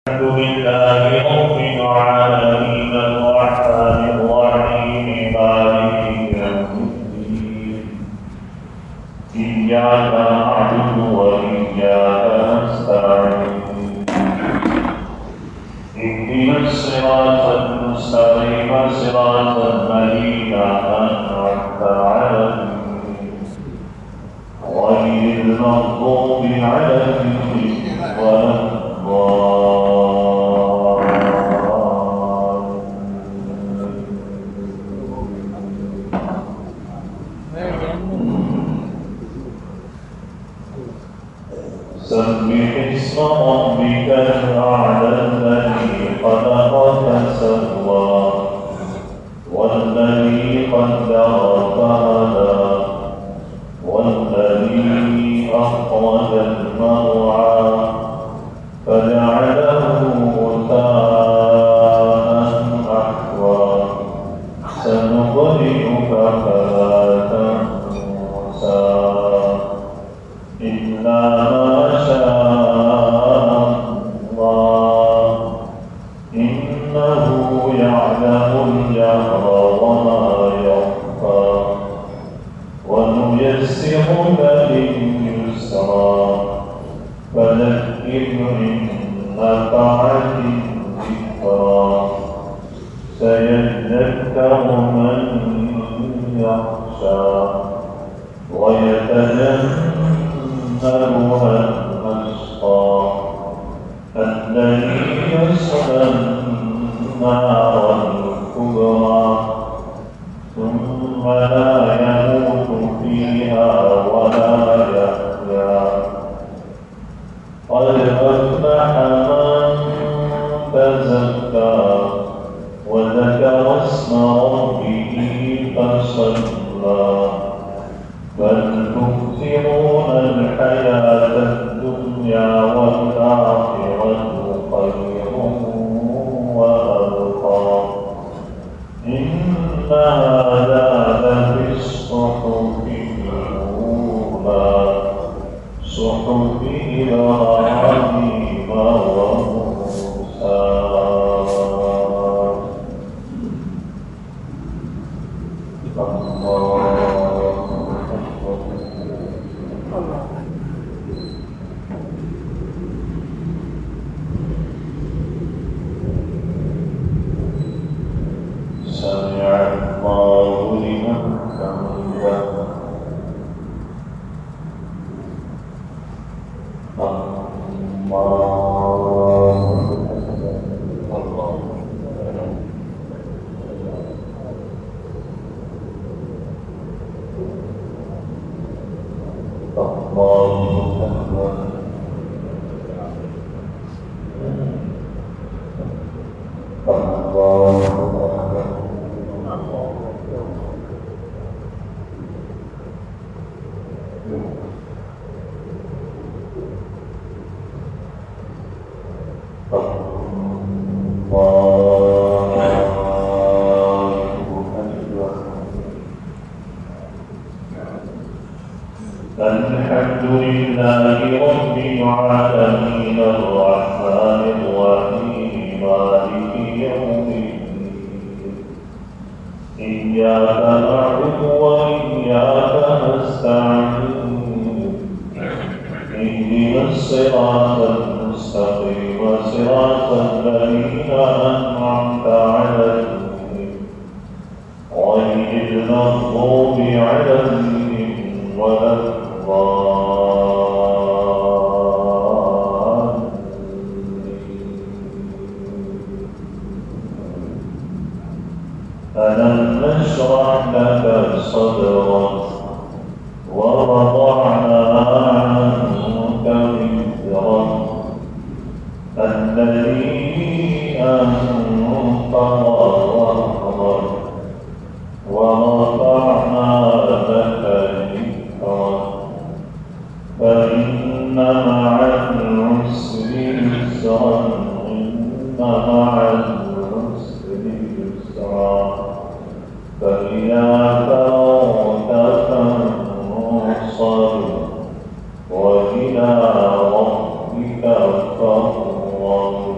الحمد لله رب العالمين الرحمن الرحيم مالك يوم الدين إياك نعبد وإياك نستعين اهدنا الصراط المستقيم صراط الذين أنعمت عليهم غير المغضوب عليهم ولا سبح اسم ربك الأعلى الذي خلق فسوى والذي قدر فهدى والذي أخرج المرعى فجعله غثاء أحوى سنقرئك فلا تنسى إلا ما شاء الله إنه يعلم الجهر وما يخفى ونيسرك لليسرى فذكر إن نفعت الذكرى سيذكر من يخشى ويتجنبها الأشقى الذي يصلى النار الكبرى ثم لا يموت فيها ولا يحيا قد أفلح من تزكى وذكر اسم ربه فصلى بل تؤثرون الحياة الدنيا والآخرة خير وأبقى إن هذا لفي الصحف الأولى صحف إبراهيم وموسى سمع الله لمن حمده الحمد لله رب العالمين الرحمن الرحيم مالك يوم الدين إياك نعبد وإياك نستعين اهدنا الصراط المستقيم صراط الذين أنعمت عليهم غير المغضوب عليهم ولا ألم نشرح لك صدرك ووضعنا عنك وزرك الذي أنقض ظهرك ورفعنا لك ذكرك فإن مع العسر يسرا إن مع العسر يسرا فإذا فرغت فانصب وإلى ربك فارغب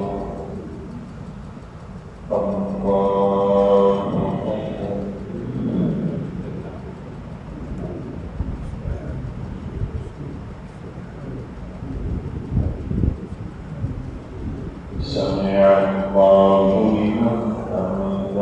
سمع الله لمن حمده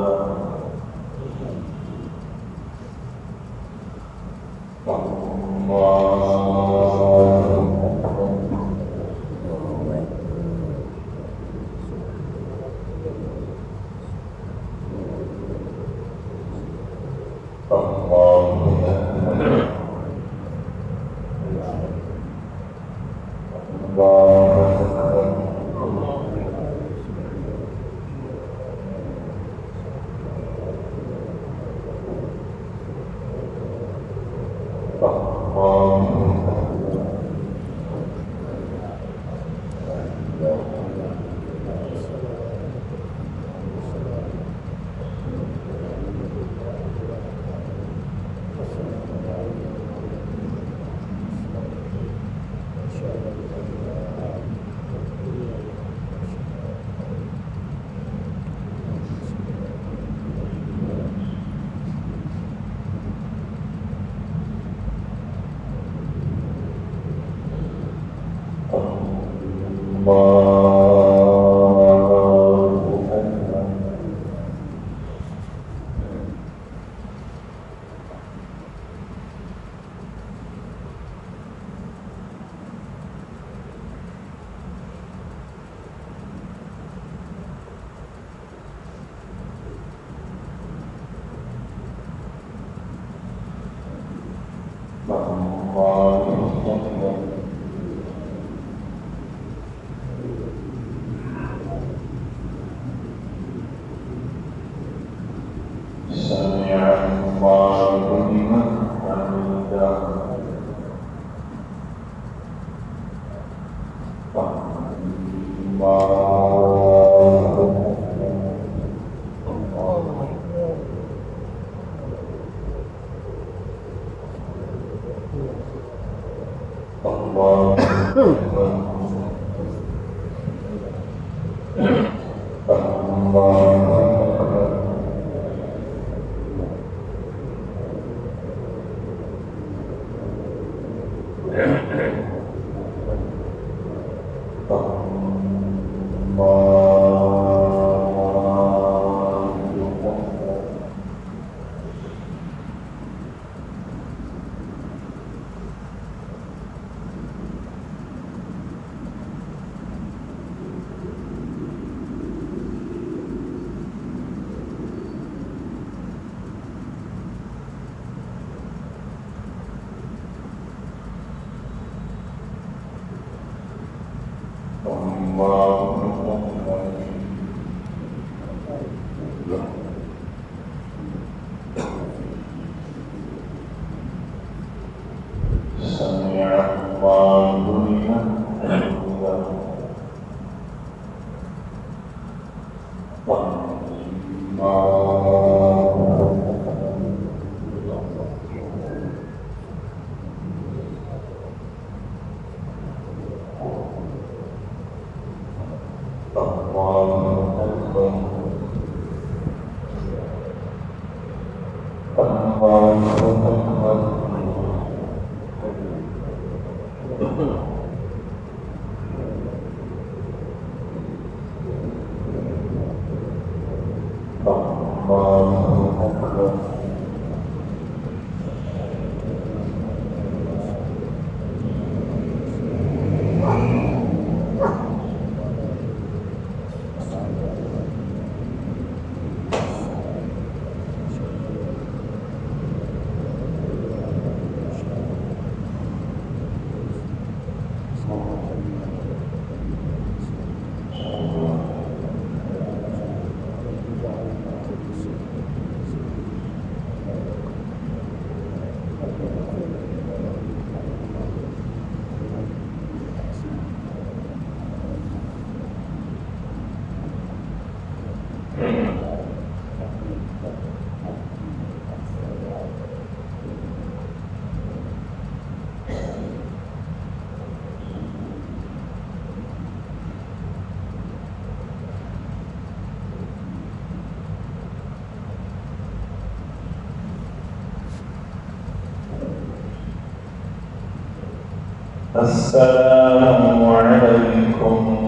السلام عليكم